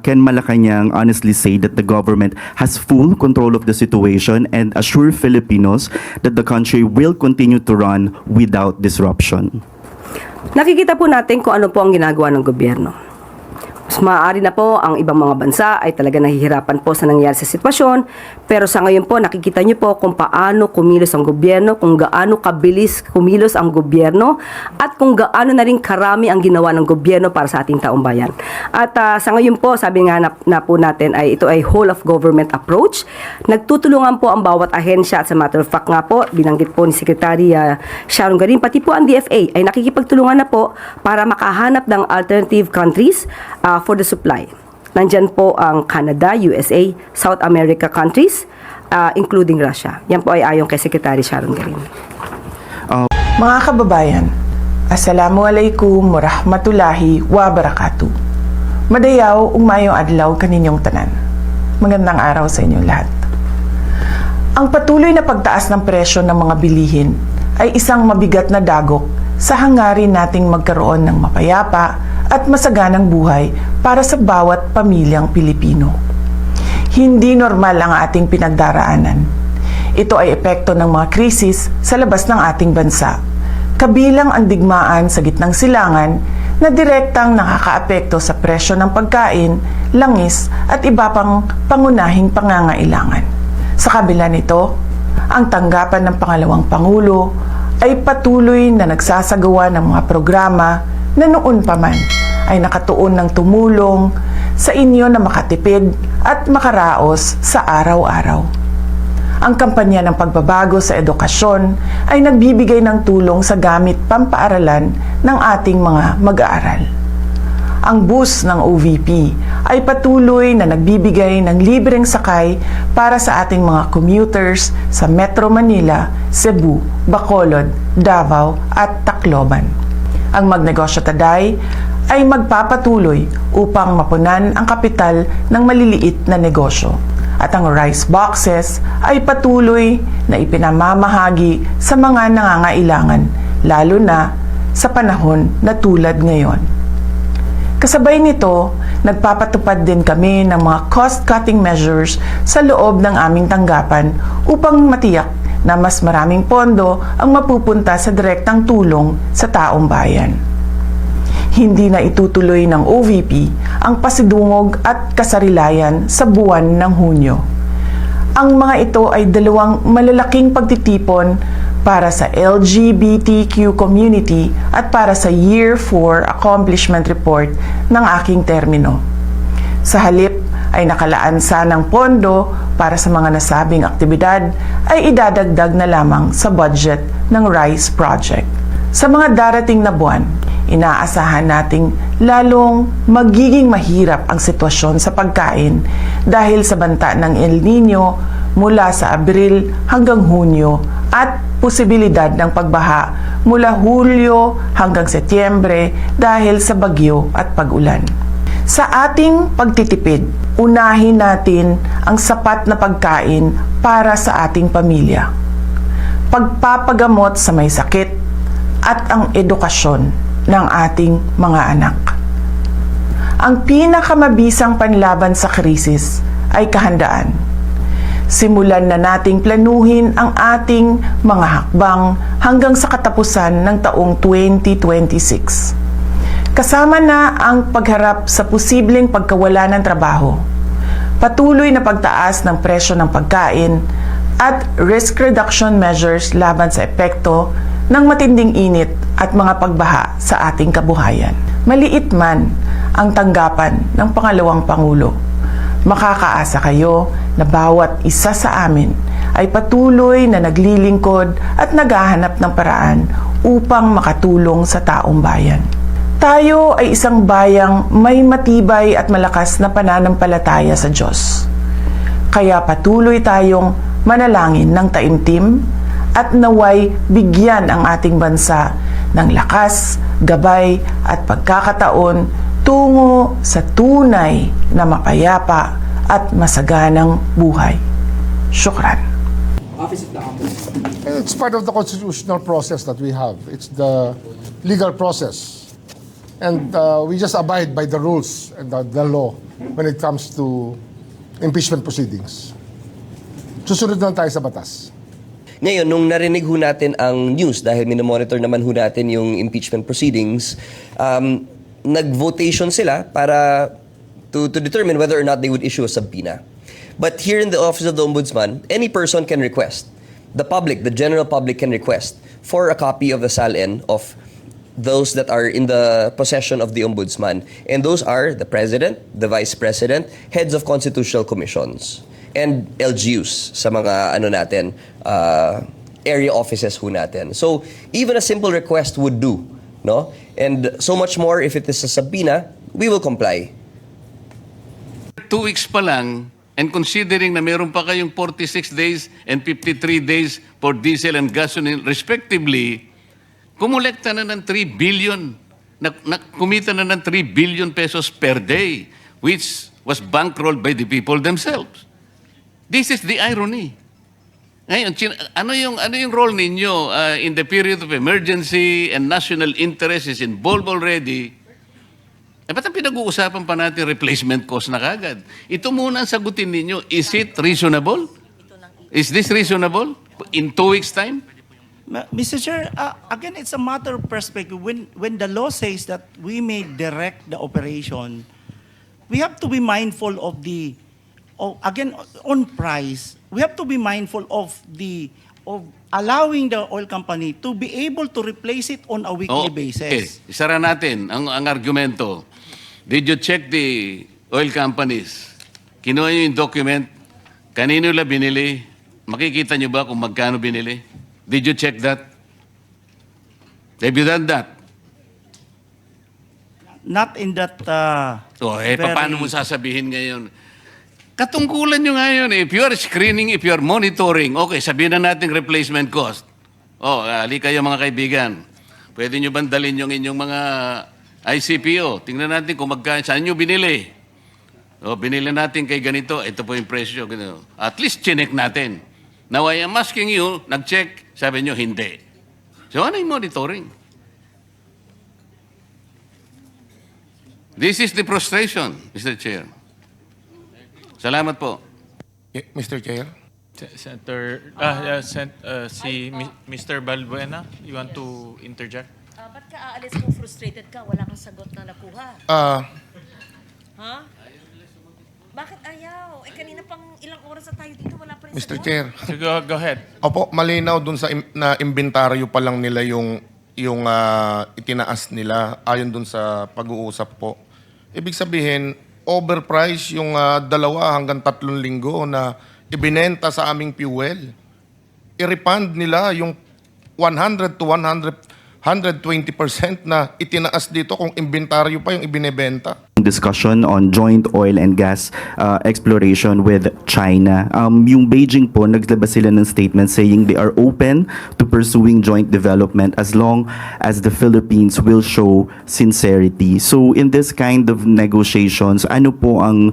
can Malacanang honestly say that the government has full control of the situation and assure Filipinos that the country will continue to run without disruption? Nakikita po natin kung ano po ang ginagawa ng gobyerno. Mas maaari na po ang ibang mga bansa ay talaga nahihirapan po sa nangyayari sa sitwasyon, pero sa ngayon po nakikita niyo po kung paano kumilos ang gobyerno, kung gaano kabilis kumilos ang gobyerno, at kung gaano na rin karami ang ginawa ng gobyerno para sa ating taong bayan. At sa ngayon po, sabi nga na po natin ay ito ay whole of government approach. Nagtutulungan po ang bawat ahensya, at sa matter of fact nga po, binanggit po ni Secretary Sharon Garin, pati po ang DFA ay nakikipagtulungan na po para makahanap ng alternative countries for the supply. Nandyan po ang Canada, USA, South America countries, including Russia. Yan po ay ayon kay Secretary Sharon Garin. Mga kababayan, Assalamualaikum warahmatullahi wabarakatuh. Madayaw ug maayong adlaw kaninyong tanan. Magandang araw sa inyong lahat. Ang patuloy na pagtaas ng presyo ng mga bilihin ay isang mabigat na dagok sa hangarin nating magkaroon ng mapayapa at masaganang buhay para sa bawat pamilyang Pilipino. Hindi normal ang ating pinagdaraanan. Ito ay epekto ng mga krisis sa labas ng ating bansa, kabilang ang digmaan sa gitnang silangan na direktang nakakaapekto sa presyo ng pagkain, langis at iba pang pangunahing pangangailangan. Sa kabila nito, ang tanggapan ng pangalawang Pangulo ay patuloy na nagsasagawa ng mga programa na noon pa man ay nakatuon ng tumulong sa inyo na makatipid at makaraos sa araw-araw. Ang kampanya ng pagbabago sa edukasyon ay nagbibigay ng tulong sa gamit pampaaralan ng ating mga mag-aaral. Ang bus ng OVP ay patuloy na nagbibigay ng libreng sakay para sa ating mga commuters sa Metro Manila, Cebu, Bacolod, Davao at Tacloban. Ang Magnegosyo Taday ay magpapatuloy upang mapunan ang kapital ng maliliit na negosyo. At ang rice boxes ay patuloy na ipinamamahagi sa mga nangangailangan, lalo na sa panahon na tulad ngayon. Kasabay nito, nagpapatupad din kami ng mga cost-cutting measures sa loob ng aming tanggapan upang matiyak na mas maraming pondo ang mapupunta sa direktang tulong sa taong bayan. Hindi na itutuloy ng OVP ang pasidungog at kasarilayan sa buwan ng Hunyo. Ang mga ito ay dalawang malalaking pagtitipon para sa LGBTQ community at para sa Year 4 Accomplishment Report ng aking termino. Sa halip ay nakalaan sanang pondo para sa mga nasabing aktibidad ay idadagdag na lamang sa budget ng RICE project. Sa mga darating na buwan, inaasahan nating lalong magiging mahirap ang sitwasyon sa pagkain dahil sa banta ng El Nino mula sa Abril hanggang Hunyo at posibilidad ng pagbaha mula Hulyo hanggang Setyembre dahil sa bagyo at pag-ulan. Sa ating pagtitipid, unahin natin ang sapat na pagkain para sa ating pamilya, pagpapagamot sa may sakit at ang edukasyon ng ating mga anak. Ang pinakamabisang panlaban sa krisis ay kahandaan. Simulan na nating planuhin ang ating mga hakbang hanggang sa katapusan ng taong 2026. Kasama na ang pagharap sa posibleng pagkawala ng trabaho, patuloy na pagtaas ng presyo ng pagkain, at risk reduction measures laban sa epekto ng matinding init at mga pagbaha sa ating kabuhayan. Maliit man ang tanggapan ng pangalawang Pangulo, makakaasa kayo na bawat isa sa amin ay patuloy na naglilingkod at naghahanap ng paraan upang makatulong sa taong bayan. Tayo ay isang bayang may matibay at malakas na pananampalataya sa Diyos. Kaya patuloy tayong manalangin ng taimtim at naway bigyan ang ating bansa ng lakas, gabay at pagkakataon tungo sa tunay na mapayapa at masaganang buhay. Syukran. It's part of the constitutional process that we have. It's the legal process. And we just abide by the rules and the law when it comes to impeachment proceedings. Susunod lang tayo sa batas. Ngayon, nung narinig ho natin ang news, dahil minomonitor naman ho natin yung impeachment proceedings, nag-votation sila para to determine whether or not they would issue a subpoena. But here in the Office of the Ombudsman, any person can request. The public, the general public can request for a copy of the SALN of those that are in the possession of the Ombudsman. And those are the President, the Vice President, heads of constitutional commissions, and LGUs sa mga area offices ho natin. So even a simple request would do, no? And so much more if it is a subpoena, we will comply. 2 weeks pa lang, and considering na meron pa kayong 46 days and 53 days for diesel and gasoline respectively, kumulekta na ng 3 billion, kumita na ng 3 billion pesos per day, which was bankrolled by the people themselves. This is the irony. Ngayon, ano yung role ninyo in the period of emergency and national interest is involved already? Ba't ang pinag-uusapan pa natin replacement cost na kagad? Ito muna ang sagutin ninyo. Is it reasonable? Is this reasonable? In 2 weeks' time? Mr. Chair, again, it's a matter of perspective. When the law says that we may direct the operation, we have to be mindful of again, on price, we have to be mindful of allowing the oil company to be able to replace it on a weekly basis. Isara natin ang argumento. Did you check the oil companies? Kinuha nyo yung document? Kanino la binili? Makikita nyo ba kung magkano binili? Did you check that? Have you done that? Not in that Paano mo sasabihin ngayon? Katungkulan nyo ngayon, if you are screening, if you are monitoring, okay, sabihin na natin replacement cost. Ali kayo mga kaibigan. Pwede nyo bandalin yung inyong mga ICPO. Tingnan natin kung saan nyo binili. Binili natin kay ganito, ito po yung presyo. Ganito. At least chinek natin. Now I am asking you, nag-check, sabi nyo hindi. So ano yung monitoring? This is the frustration, Mr. Chair. Salamat po. Mr. Chair? Senator, Mr. Balbuena, you want to interject? Ba't ka aalis kung frustrated ka? Wala kang sagot na nakuha. Ha? Bakit ayaw? Kanina pang ilang oras na tayo dito, wala pa rin Mr. sagot. Chair? So go ahead. Opo, malinaw dun sa na imbentaryo pa lang nila yung itinaas nila ayon dun sa pag-uusap po. Ibig sabihin, overprice yung 2 hanggang 3 linggo na ibinenta sa aming fuel. I-refund nila yung 100 to 120% na itinaas dito kung inventaryo pa yung ibinebenta. Discussion on joint oil and gas exploration with China. Yung Beijing po, naglabas sila ng statement saying they are open to pursuing joint development as long as the Philippines will show sincerity. So in this kind of negotiations, ano po ang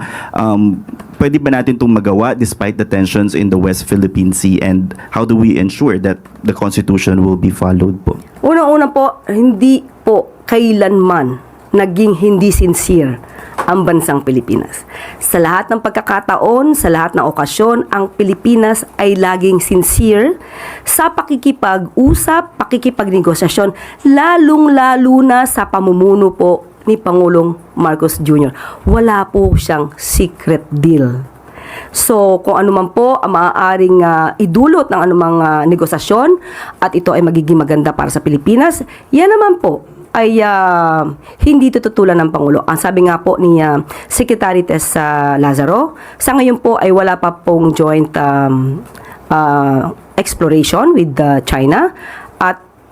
pwede ba natin itong magawa despite the tensions in the West Philippine Sea, and how do we ensure that the Constitution will be followed po? Unang-una po, hindi po kailanman naging hindi sincere ang bansang Pilipinas. Sa lahat ng pagkakataon, sa lahat ng okasyon, ang Pilipinas ay laging sincere sa pakikipag-usap, pakikipagnegosasyon, lalong-lalo na sa pamumuno po ni Pangulong Marcos Jr. Wala po siyang secret deal. So, kung ano man po ang maaaring idulot ng anumang negosasyon at ito ay magiging maganda para sa Pilipinas, yan naman po ay hindi tututulan ng Pangulo. Ang sabi nga po ni Secretary Tess Lazaro, sa ngayon po ay wala pa pong joint exploration with China,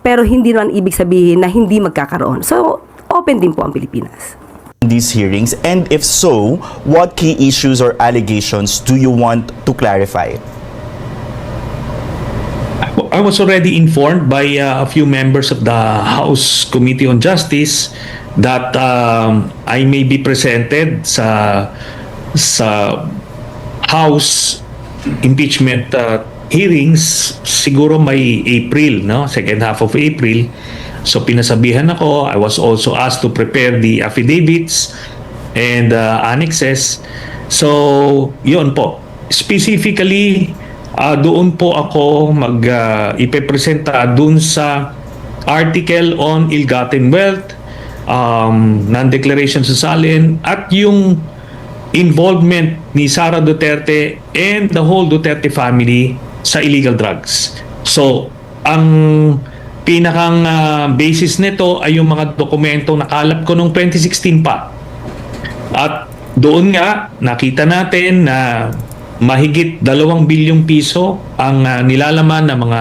pero hindi naman ibig sabihin na hindi magkakaroon. So, open din po ang Pilipinas. These hearings, and if so, what key issues or allegations do you want to clarify? I was already informed by a few members of the House Committee on Justice that I may be presented sa House impeachment hearings siguro may April, no? Second half of April. So pinasabihan ako. I was also asked to prepare the affidavits and annexes. So, yun po. Specifically, doon po ako ipepresenta doon sa article on ill-gotten wealth, non-declaration sa salin, at yung involvement ni Sara Duterte and the whole Duterte family sa illegal drugs. So, ang pinakang basis nito ay yung mga dokumento nakalap ko noong 2016 pa. At doon nga, nakita natin na mahigit 2 bilyong piso ang nilalaman ng mga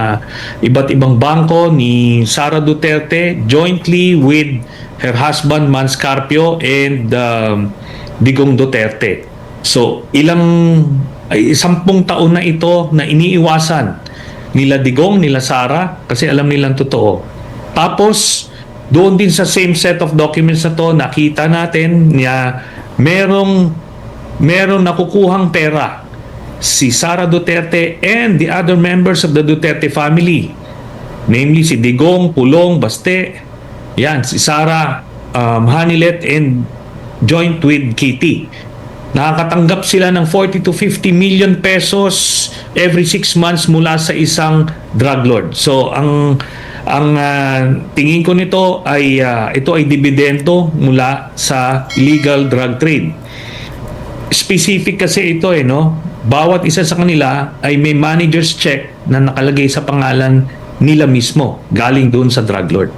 iba't ibang bangko ni Sara Duterte jointly with her husband Mans Carpio and Digong Duterte. So, 10 taon na ito na iniiwasan nila Digong, nila Sara, kasi alam nilang totoo. Tapos, doon din sa same set of documents na to, nakita natin na merong nakukuhang pera si Sara Duterte and the other members of the Duterte family. Namely, si Digong, Pulong, Baste, yan, si Sara, Hanilet, and joint with Kitty. Nakakatanggap sila ng 40 to 50 million pesos every 6 months mula sa isang drug lord. So, ang tingin ko nito ay ito ay dividendo mula sa illegal drug trade. Specific kasi ito no? Bawat isa sa kanila ay may manager's check na nakalagay sa pangalan nila mismo galing doon sa drug lord.